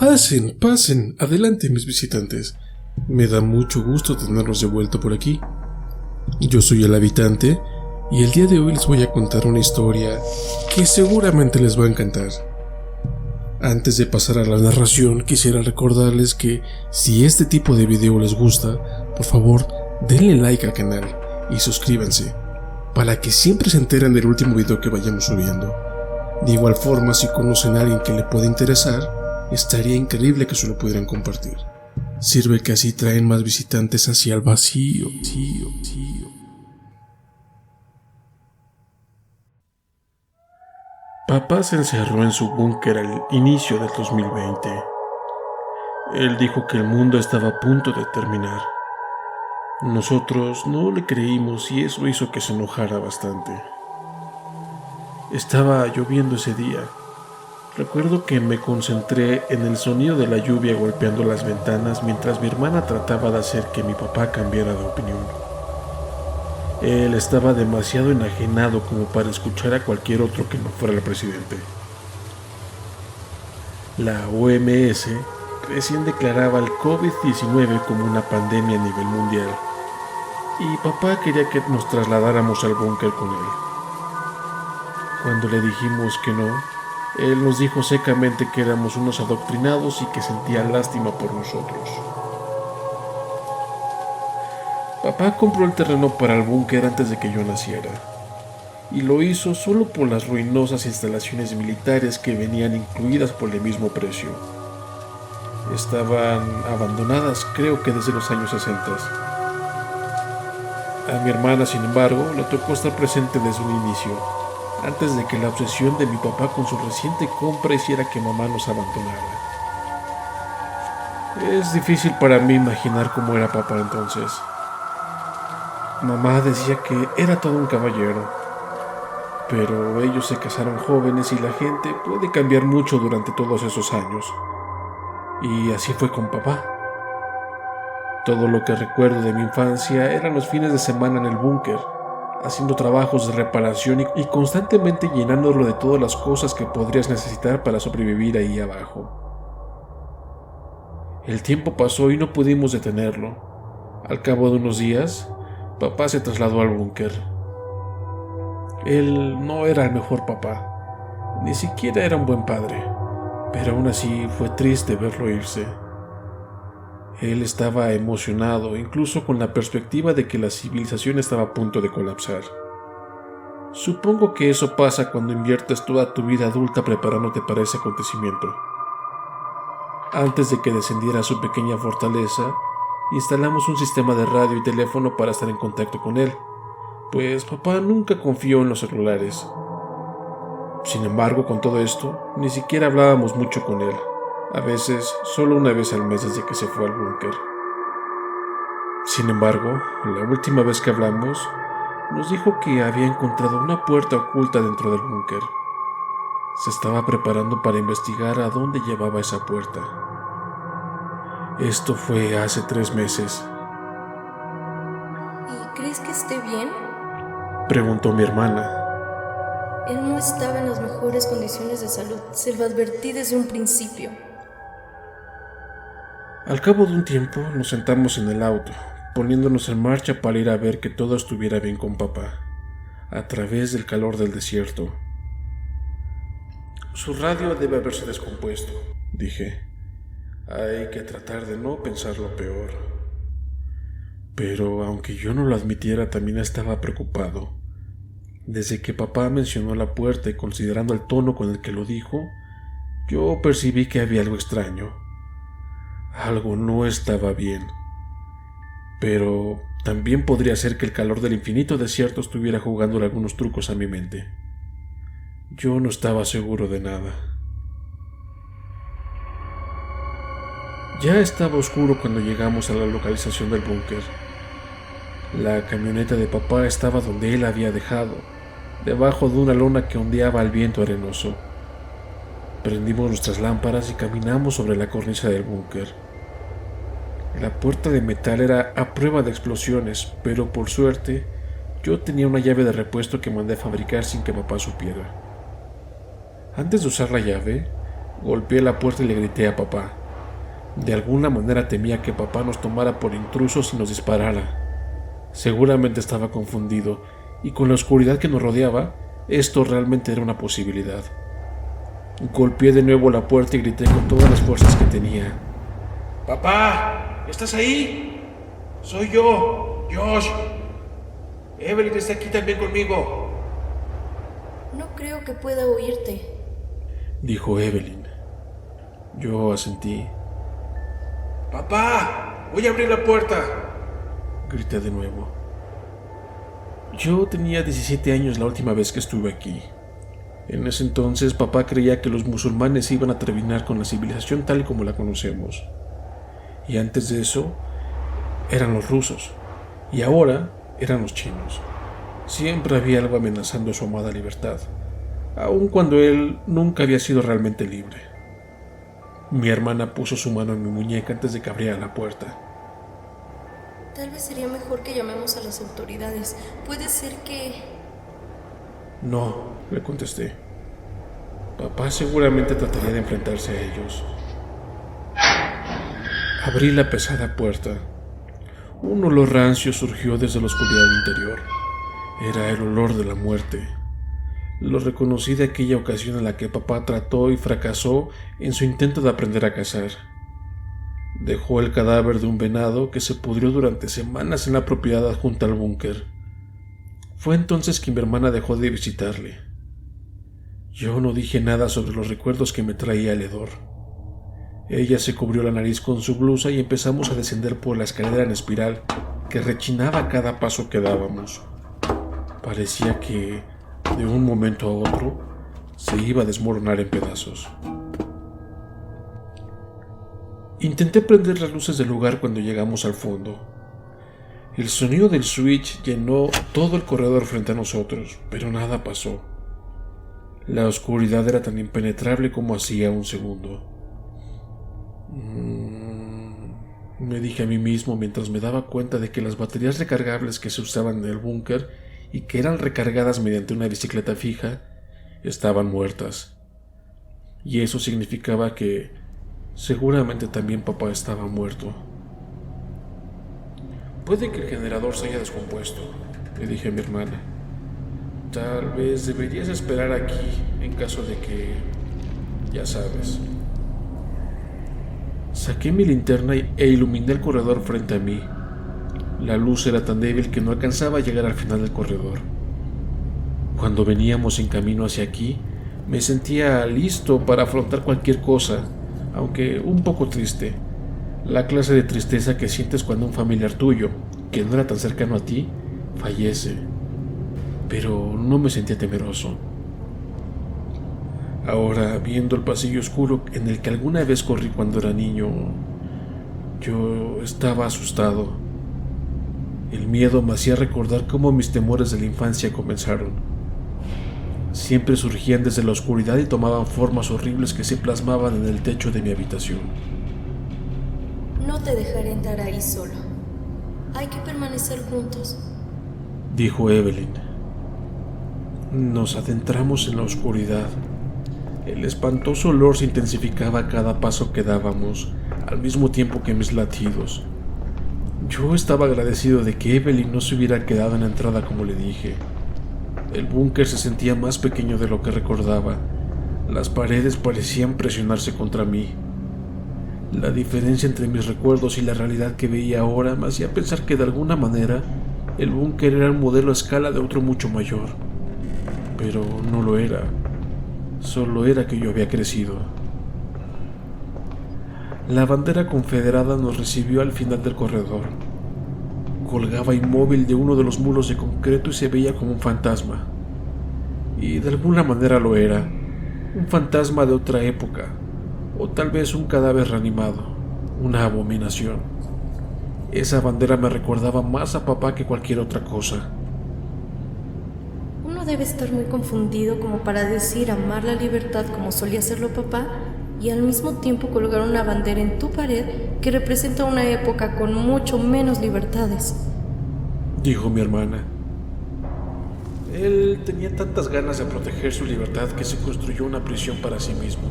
Pasen, pasen, adelante mis visitantes. Me da mucho gusto tenerlos de vuelta por aquí. Yo soy el habitante y el día de hoy les voy a contar una historia que seguramente les va a encantar. Antes de pasar a la narración, quisiera recordarles que si este tipo de video les gusta, por favor denle like al canal y suscríbanse para que siempre se enteren del último video que vayamos subiendo. De igual forma, si conocen a alguien que le pueda interesar, estaría increíble que se lo pudieran compartir. Sirve que así traen más visitantes hacia el vacío. Papá se encerró en su búnker al inicio del 2020. Él dijo que el mundo estaba a punto de terminar. Nosotros no le creímos y eso hizo que se enojara bastante. Estaba lloviendo ese día. Recuerdo que me concentré en el sonido de la lluvia golpeando las ventanas mientras mi hermana trataba de hacer que mi papá cambiara de opinión. Él estaba demasiado enajenado como para escuchar a cualquier otro que no fuera el presidente. La OMS recién declaraba el COVID-19 como una pandemia a nivel mundial y papá quería que nos trasladáramos al búnker con él. Cuando le dijimos que no, él nos dijo secamente que éramos unos adoctrinados y que sentía lástima por nosotros. Papá compró el terreno para el búnker antes de que yo naciera, y lo hizo solo por las ruinosas instalaciones militares que venían incluidas por el mismo precio. Estaban abandonadas, creo que desde los años 60. A mi hermana, sin embargo, le tocó estar presente desde un inicio, antes de que la obsesión de mi papá con su reciente compra hiciera que mamá nos abandonara. Es difícil para mí imaginar cómo era papá entonces. Mamá decía que era todo un caballero, pero ellos se casaron jóvenes y la gente puede cambiar mucho durante todos esos años. Y así fue con papá. Todo lo que recuerdo de mi infancia eran los fines de semana en el búnker, haciendo trabajos de reparación y constantemente llenándolo de todas las cosas que podrías necesitar para sobrevivir ahí abajo. El tiempo pasó y no pudimos detenerlo. Al cabo de unos días, papá se trasladó al búnker. Él no era el mejor papá, ni siquiera era un buen padre, pero aún así fue triste verlo irse. Él estaba emocionado, incluso con la perspectiva de que la civilización estaba a punto de colapsar. Supongo que eso pasa cuando inviertes toda tu vida adulta preparándote para ese acontecimiento. Antes de que descendiera a su pequeña fortaleza, instalamos un sistema de radio y teléfono para estar en contacto con él, pues papá nunca confió en los celulares. Sin embargo, con todo esto, ni siquiera hablábamos mucho con él. A veces, solo una vez al mes desde que se fue al búnker. Sin embargo, la última vez que hablamos, nos dijo que había encontrado una puerta oculta dentro del búnker. Se estaba preparando para investigar a dónde llevaba esa puerta. Esto fue hace 3 meses. ¿Y crees que esté bien? Preguntó mi hermana. Él no estaba en las mejores condiciones de salud, se lo advertí desde un principio. Al cabo de un tiempo nos sentamos en el auto, poniéndonos en marcha para ir a ver que todo estuviera bien con papá, a través del calor del desierto. Su radio debe haberse descompuesto, dije. Hay que tratar de no pensar lo peor. Pero aunque yo no lo admitiera, también estaba preocupado. Desde que papá mencionó la puerta y considerando el tono con el que lo dijo, yo percibí que había algo extraño. Algo no estaba bien. Pero también podría ser que el calor del infinito desierto estuviera jugándole algunos trucos a mi mente. Yo no estaba seguro de nada. Ya estaba oscuro cuando llegamos a la localización del búnker. La camioneta de papá estaba donde él había dejado, debajo de una lona que ondeaba al viento arenoso. Prendimos nuestras lámparas y caminamos sobre la cornisa del búnker. La puerta de metal era a prueba de explosiones, pero por suerte yo tenía una llave de repuesto que mandé a fabricar sin que papá supiera. Antes de usar la llave, Golpeé la puerta y le grité a papá. De alguna manera temía que papá nos tomara por intrusos y nos disparara. Seguramente estaba confundido, y con la oscuridad que nos rodeaba, esto realmente era una posibilidad. Golpeé de nuevo la puerta y grité con todas las fuerzas que tenía. ¡Papá! ¿Estás ahí? Soy yo, Josh. Evelyn está aquí también conmigo. No creo que pueda oírte, dijo Evelyn. Yo asentí. ¡Papá! ¡Voy a abrir la puerta!, grité de nuevo. Yo tenía 17 años la última vez que estuve aquí. En ese entonces papá creía que los musulmanes iban a terminar con la civilización tal y como la conocemos. Y antes de eso, eran los rusos. Y ahora eran los chinos. Siempre había algo amenazando su amada libertad, aun cuando él nunca había sido realmente libre. Mi hermana puso su mano en mi muñeca antes de que abriera la puerta. Tal vez sería mejor que llamemos a las autoridades. Puede ser que... No, le contesté. Papá seguramente trataría de enfrentarse a ellos. Abrí la pesada puerta. Un olor rancio surgió desde la oscuridad interior. Era el olor de la muerte. Lo reconocí de aquella ocasión en la que papá trató y fracasó en su intento de aprender a cazar. Dejó el cadáver de un venado que se pudrió durante semanas en la propiedad adjunta al búnker. Fue entonces que mi hermana dejó de visitarle. Yo no dije nada sobre los recuerdos que me traía el hedor. Ella se cubrió la nariz con su blusa y empezamos a descender por la escalera en espiral que rechinaba a cada paso que dábamos. Parecía que, de un momento a otro, se iba a desmoronar en pedazos. Intenté prender las luces del lugar cuando llegamos al fondo. El sonido del switch llenó todo el corredor frente a nosotros, pero nada pasó. La oscuridad era tan impenetrable como hacía un segundo. Me dije a mí mismo mientras me daba cuenta de que las baterías recargables que se usaban en el búnker y que eran recargadas mediante una bicicleta fija estaban muertas. Y eso significaba que seguramente también papá estaba muerto. Puede que el generador se haya descompuesto, le dije a mi hermana. Tal vez deberías esperar aquí en caso de que... ya sabes. Saqué mi linterna e iluminé el corredor frente a mí. La luz era tan débil que no alcanzaba a llegar al final del corredor. Cuando veníamos en camino hacia aquí, me sentía listo para afrontar cualquier cosa, aunque un poco triste. La clase de tristeza que sientes cuando un familiar tuyo, que no era tan cercano a ti, fallece. Pero no me sentía temeroso. Ahora, viendo el pasillo oscuro en el que alguna vez corrí cuando era niño, yo estaba asustado. El miedo me hacía recordar cómo mis temores de la infancia comenzaron. Siempre surgían desde la oscuridad y tomaban formas horribles que se plasmaban en el techo de mi habitación. No te dejaré entrar ahí solo. Hay que permanecer juntos, dijo Evelyn. Nos adentramos en la oscuridad. El espantoso olor se intensificaba a cada paso que dábamos, al mismo tiempo que mis latidos. Yo estaba agradecido de que Evelyn no se hubiera quedado en la entrada como le dije. El búnker se sentía más pequeño de lo que recordaba. Las paredes parecían presionarse contra mí. La diferencia entre mis recuerdos y la realidad que veía ahora me hacía pensar que de alguna manera el búnker era un modelo a escala de otro mucho mayor. Pero no lo era. Solo era que yo había crecido. La bandera confederada nos recibió al final del corredor. Colgaba inmóvil de uno de los muros de concreto y se veía como un fantasma. Y de alguna manera lo era. Un fantasma de otra época. O tal vez un cadáver reanimado. Una abominación. Esa bandera me recordaba más a papá que cualquier otra cosa. Uno debe estar muy confundido como para decir amar la libertad como solía hacerlo papá y al mismo tiempo colgar una bandera en tu pared que representa una época con mucho menos libertades, dijo mi hermana. Él tenía tantas ganas de proteger su libertad que se construyó una prisión para sí mismo.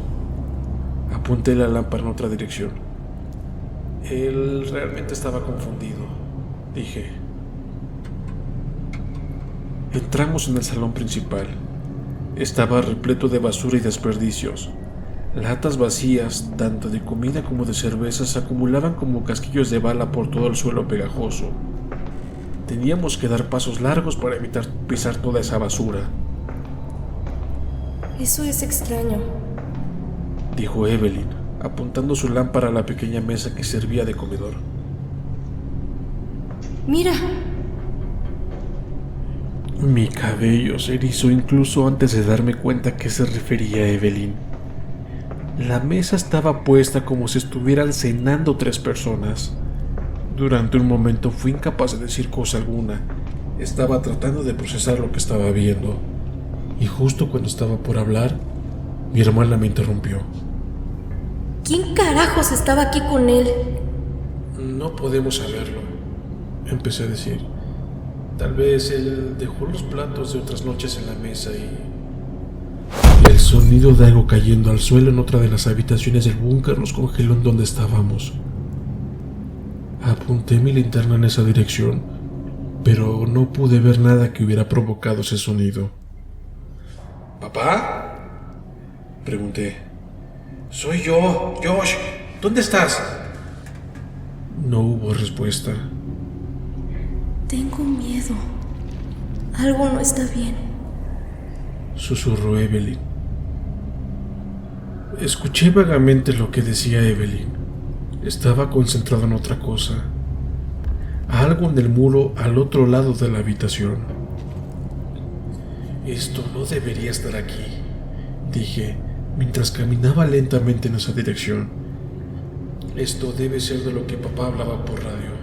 Apunté la lámpara en otra dirección. Él realmente estaba confundido, dije. Entramos en el salón principal. Estaba repleto de basura y desperdicios. Latas vacías, tanto de comida como de cerveza, se acumulaban como casquillos de bala por todo el suelo pegajoso. Teníamos que dar pasos largos para evitar pisar toda esa basura. Eso es extraño, dijo Evelyn, apuntando su lámpara a la pequeña mesa que servía de comedor. ¡Mira! Mi cabello se erizó incluso antes de darme cuenta a qué se refería Evelyn. La mesa estaba puesta como si estuvieran cenando 3 personas. Durante un momento fui incapaz de decir cosa alguna. Estaba tratando de procesar lo que estaba viendo. Y justo cuando estaba por hablar, mi hermana me interrumpió. ¿Quién carajos estaba aquí con él? No podemos saberlo, empecé a decir. Tal vez él dejó los platos de otras noches en la mesa y... El sonido de algo cayendo al suelo en otra de las habitaciones del búnker nos congeló en donde estábamos. Apunté mi linterna en esa dirección, pero no pude ver nada que hubiera provocado ese sonido. ¿Papá? Pregunté. Soy yo, Josh. ¿Dónde estás? No hubo respuesta. Tengo miedo. Algo no está bien, susurró Evelyn. Escuché vagamente lo que decía Evelyn. Estaba concentrado en otra cosa. Algo en el muro al otro lado de la habitación. Esto no debería estar aquí, dije, mientras caminaba lentamente en esa dirección. Esto debe ser de lo que papá hablaba por radio.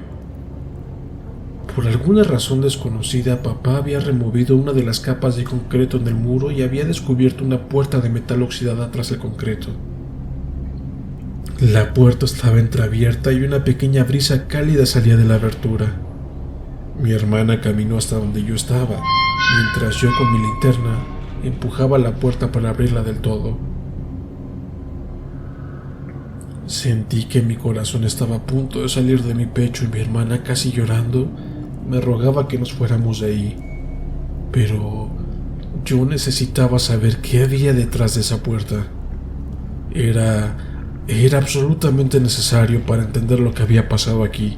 Por alguna razón desconocida, papá había removido una de las capas de concreto en el muro y había descubierto una puerta de metal oxidada tras el concreto. La puerta estaba entreabierta y una pequeña brisa cálida salía de la abertura. Mi hermana caminó hasta donde yo estaba, mientras yo con mi linterna empujaba la puerta para abrirla del todo. Sentí que mi corazón estaba a punto de salir de mi pecho y mi hermana, casi llorando, me rogaba que nos fuéramos de ahí. Pero yo necesitaba saber qué había detrás de esa puerta. Era absolutamente necesario para entender lo que había pasado aquí.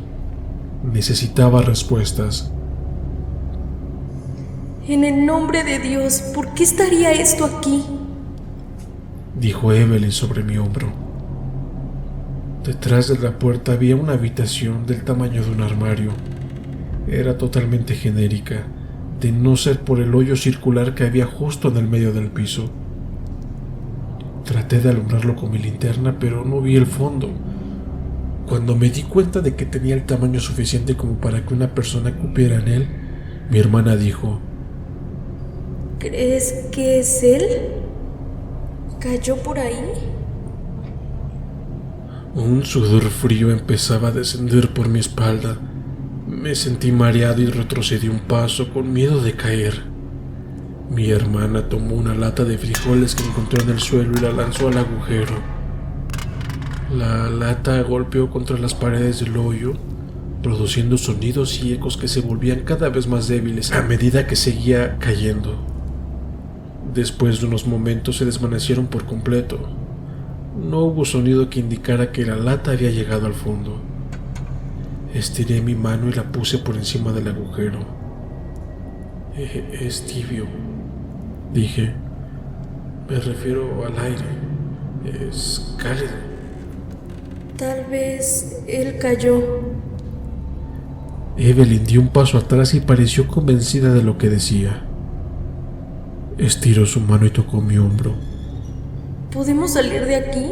Necesitaba respuestas. En el nombre de Dios, ¿por qué estaría esto aquí? Dijo Evelyn sobre mi hombro. Detrás de la puerta había una habitación del tamaño de un armario. Era totalmente genérica, de no ser por el hoyo circular que había justo en el medio del piso. Traté de alumbrarlo con mi linterna, pero no vi el fondo. Cuando me di cuenta de que tenía el tamaño suficiente como para que una persona cupiera en él, mi hermana dijo: ¿Crees que es él? ¿Cayó por ahí? Un sudor frío empezaba a descender por mi espalda. Me sentí mareado y retrocedí un paso con miedo de caer. Mi hermana tomó una lata de frijoles que encontró en el suelo y la lanzó al agujero. La lata golpeó contra las paredes del hoyo, produciendo sonidos y ecos que se volvían cada vez más débiles a medida que seguía cayendo. Después de unos momentos se desvanecieron por completo. No hubo sonido que indicara que la lata había llegado al fondo. Estiré mi mano y la puse por encima del agujero. Es tibio, dije. Me refiero al aire. Es cálido. Tal vez él cayó. Evelyn dio un paso atrás y pareció convencida de lo que decía. Estiró su mano y tocó mi hombro. ¿Podemos salir de aquí?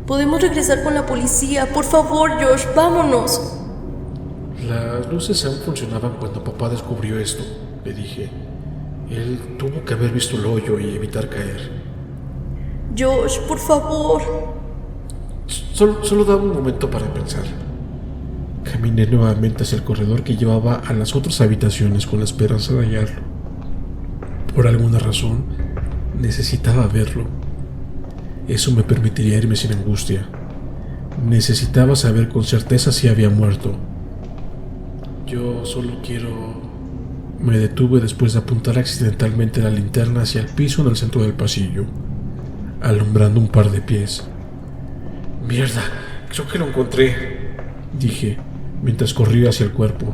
¿Podemos regresar con la policía? Por favor, Josh, vámonos. Las luces aún funcionaban cuando papá descubrió esto, le dije. Él tuvo que haber visto el hoyo y evitar caer. Josh, por favor. Solo dame un momento para pensar. Caminé nuevamente hacia el corredor que llevaba a las otras habitaciones con la esperanza de hallarlo. Por alguna razón, necesitaba verlo. Eso me permitiría irme sin angustia. Necesitaba saber con certeza si había muerto. Yo solo quiero... Me detuve después de apuntar accidentalmente la linterna hacia el piso en el centro del pasillo, alumbrando un par de pies. «Mierda, creo que lo encontré», dije, mientras corría hacia el cuerpo.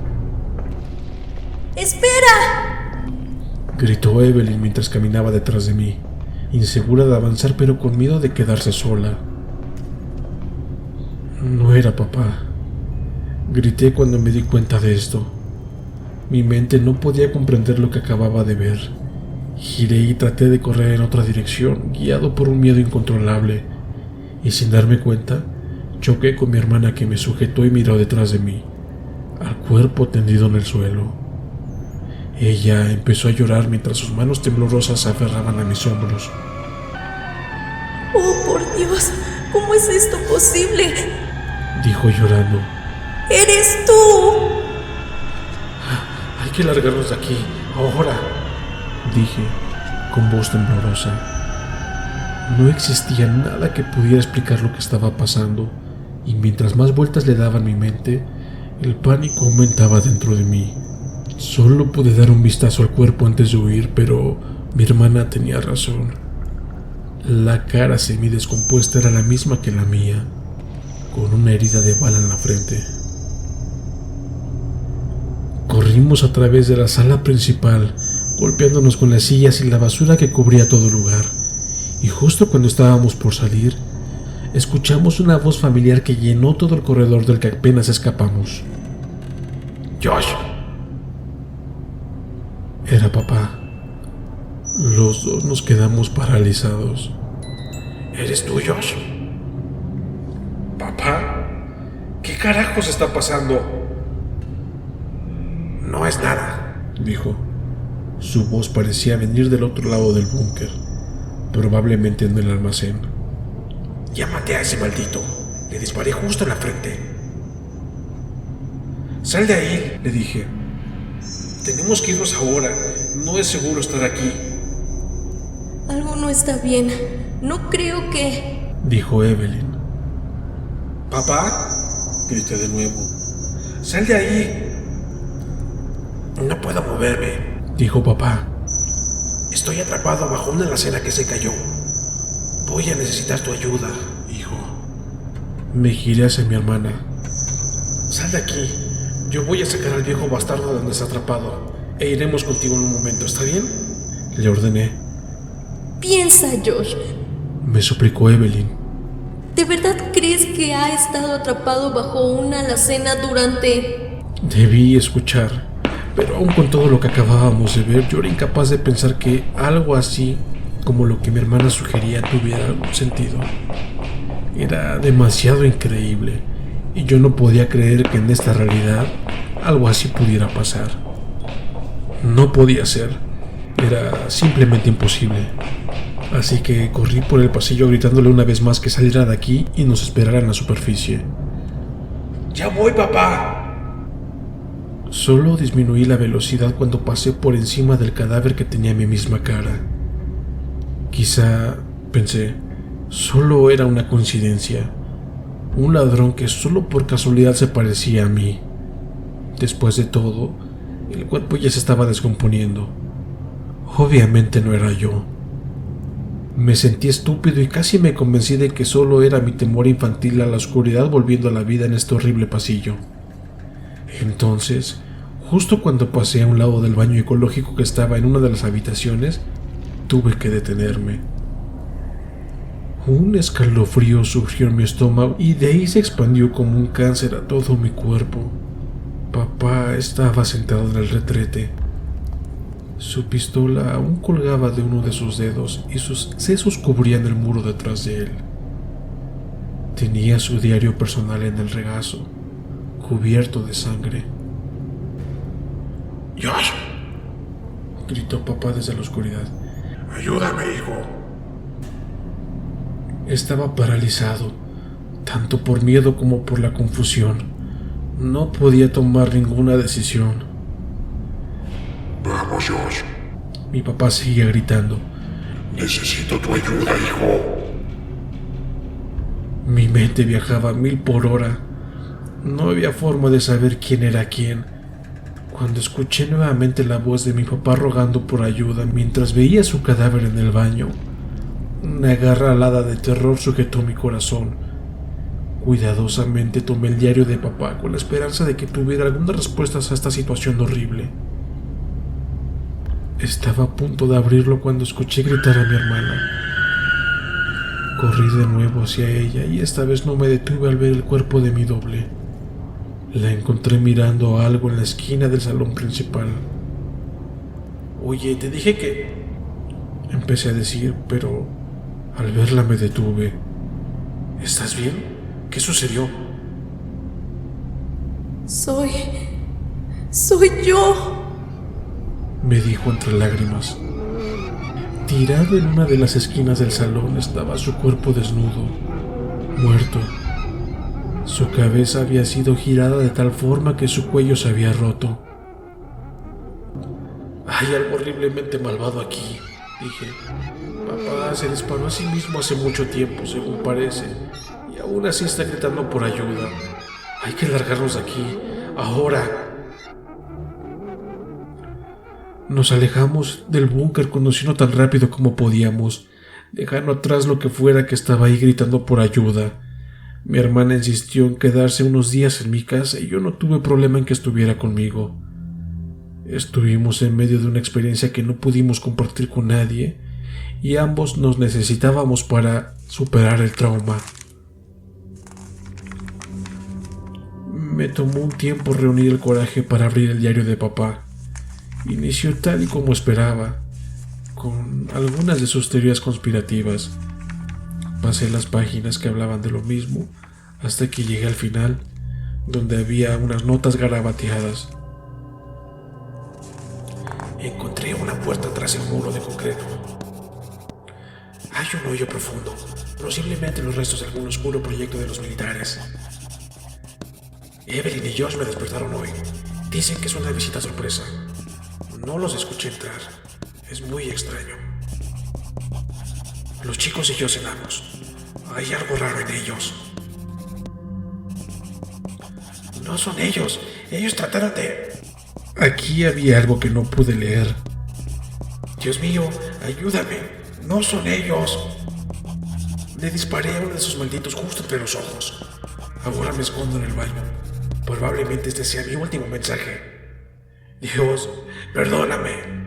¡Espera!, gritó Evelyn mientras caminaba detrás de mí, insegura de avanzar pero con miedo de quedarse sola. No era papá. Grité cuando me di cuenta de esto. Mi mente no podía comprender lo que acababa de ver. Giré y traté de correr en otra dirección, guiado por un miedo incontrolable, y sin darme cuenta, choqué con mi hermana, que me sujetó y miró detrás de mí, al cuerpo tendido en el suelo. Ella empezó a llorar mientras sus manos temblorosas se aferraban a mis hombros. ¡Oh, por Dios! ¿Cómo es esto posible?, dijo llorando. ¡Eres tú! Hay que largarnos de aquí, ahora, dije, con voz temblorosa. No existía nada que pudiera explicar lo que estaba pasando, y mientras más vueltas le daba en mi mente, el pánico aumentaba dentro de mí. Solo pude dar un vistazo al cuerpo antes de huir, pero mi hermana tenía razón. La cara semidescompuesta era la misma que la mía, con una herida de bala en la frente. Corrimos a través de la sala principal, golpeándonos con las sillas y la basura que cubría todo el lugar, y justo cuando estábamos por salir, escuchamos una voz familiar que llenó todo el corredor del que apenas escapamos. «Josh». Era papá. Los dos nos quedamos paralizados. «¿Eres tú, Josh?» «¿Papá? ¿Qué carajos está pasando?» «No es nada», dijo. Su voz parecía venir del otro lado del búnker, probablemente en el almacén. «Ya maté a ese maldito. Le disparé justo en la frente». «Sal de ahí», le dije. «Tenemos que irnos ahora. No es seguro estar aquí». Algo no está bien. No creo que... dijo Evelyn. «¿Papá?», grité de nuevo. «Sal de ahí». «No puedo moverme», dijo papá. «Estoy atrapado bajo una alacena que se cayó. Voy a necesitar tu ayuda, hijo». Me giré hacia mi hermana. «Sal de aquí. Yo voy a sacar al viejo bastardo de donde está atrapado e iremos contigo en un momento, ¿está bien?», le ordené. Piensa, Josh. Me suplicó Evelyn. ¿De verdad crees que ha estado atrapado bajo una alacena durante...? Debí escuchar, pero aún con todo lo que acabábamos de ver, yo era incapaz de pensar que algo así como lo que mi hermana sugería tuviera algún sentido. Era demasiado increíble, y yo no podía creer que en esta realidad algo así pudiera pasar. No podía ser, era simplemente imposible. Así que corrí por el pasillo gritándole una vez más que saliera de aquí y nos esperara en la superficie. «¡Ya voy, papá!». Solo disminuí la velocidad cuando pasé por encima del cadáver que tenía mi misma cara. Quizá, pensé, solo era una coincidencia. Un ladrón que solo por casualidad se parecía a mí. Después de todo, el cuerpo ya se estaba descomponiendo. Obviamente no era yo. Me sentí estúpido y casi me convencí de que solo era mi temor infantil a la oscuridad volviendo a la vida en este horrible pasillo. Entonces, justo cuando pasé a un lado del baño ecológico que estaba en una de las habitaciones, tuve que detenerme. Un escalofrío surgió en mi estómago y de ahí se expandió como un cáncer a todo mi cuerpo. Papá estaba sentado en el retrete. Su pistola aún colgaba de uno de sus dedos y sus sesos cubrían el muro detrás de él. Tenía su diario personal en el regazo, cubierto de sangre. «¡Josh!», gritó papá desde la oscuridad. «¡Ayúdame, hijo!». Estaba paralizado, tanto por miedo como por la confusión. No podía tomar ninguna decisión. «Vamos, Josh». Mi papá seguía gritando. «Necesito tu ayuda, hijo». Mi mente viajaba a 1000 por hora. No había forma de saber quién era quién. Cuando escuché nuevamente la voz de mi papá rogando por ayuda mientras veía su cadáver en el baño, una garra alada de terror sujetó mi corazón. Cuidadosamente tomé el diario de papá con la esperanza de que tuviera algunas respuestas a esta situación horrible. Estaba a punto de abrirlo cuando escuché gritar a mi hermana. Corrí de nuevo hacia ella y esta vez no me detuve al ver el cuerpo de mi doble. La encontré mirando a algo en la esquina del salón principal. «Oye, te dije que...» empecé a decir, pero al verla me detuve. «¿Estás bien? ¿Qué sucedió?» Soy yo, me dijo entre lágrimas. Tirado en una de las esquinas del salón estaba su cuerpo desnudo, muerto. Su cabeza había sido girada de tal forma que su cuello se había roto. «Hay algo horriblemente malvado aquí», dije. «Papá se disparó a sí mismo hace mucho tiempo, según parece, y aún así está gritando por ayuda. Hay que largarnos de aquí, ahora». Nos alejamos del búnker conduciendo tan rápido como podíamos, dejando atrás lo que fuera que estaba ahí gritando por ayuda. Mi hermana insistió en quedarse unos días en mi casa y yo no tuve problema en que estuviera conmigo. Estuvimos en medio de una experiencia que no pudimos compartir con nadie y ambos nos necesitábamos para superar el trauma. Me tomó un tiempo reunir el coraje para abrir el diario de papá. Inició tal y como esperaba, con algunas de sus teorías conspirativas. Pasé las páginas que hablaban de lo mismo hasta que llegué al final, donde había unas notas garabateadas. «Encontré una puerta tras el muro de concreto. Hay un hoyo profundo, posiblemente los restos de algún oscuro proyecto de los militares. Evelyn y Josh me despertaron hoy. Dicen que es una visita sorpresa. No los escuché entrar. Es muy extraño. Los chicos y yo cenamos. Hay algo raro en ellos». «No son ellos. Ellos trataron de...» Aquí había algo que no pude leer. «Dios mío, ayúdame. No son ellos». Le disparé a uno de esos malditos justo entre los ojos. Ahora me escondo en el baño. Probablemente este sea mi último mensaje. Dios, perdóname.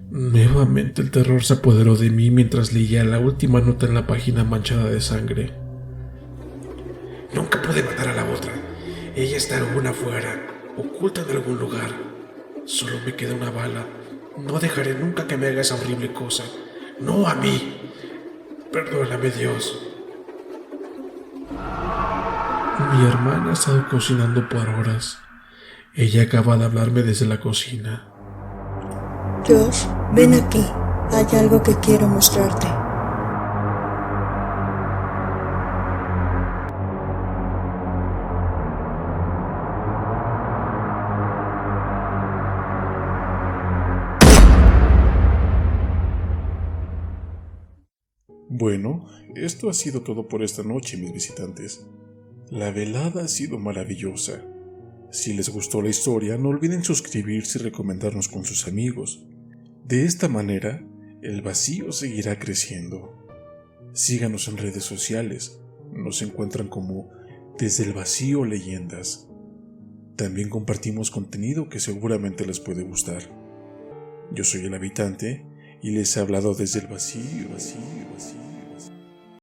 Nuevamente el terror se apoderó de mí mientras leía la última nota en la página manchada de sangre. «Nunca pude matar a la otra. Ella está aún afuera, oculta en algún lugar. Solo me queda una bala. No dejaré nunca que me haga esa horrible cosa. No a mí. Perdóname, Dios». Mi hermana ha estado cocinando por horas. Ella acaba de hablarme desde la cocina. «Josh, ven aquí. Hay algo que quiero mostrarte». Bueno, esto ha sido todo por esta noche, mis visitantes. La velada ha sido maravillosa. Si les gustó la historia, no olviden suscribirse y recomendarnos con sus amigos. De esta manera, el vacío seguirá creciendo. Síganos en redes sociales. Nos encuentran como Desde el Vacío Leyendas. También compartimos contenido que seguramente les puede gustar. Yo soy el habitante y les he hablado desde el vacío.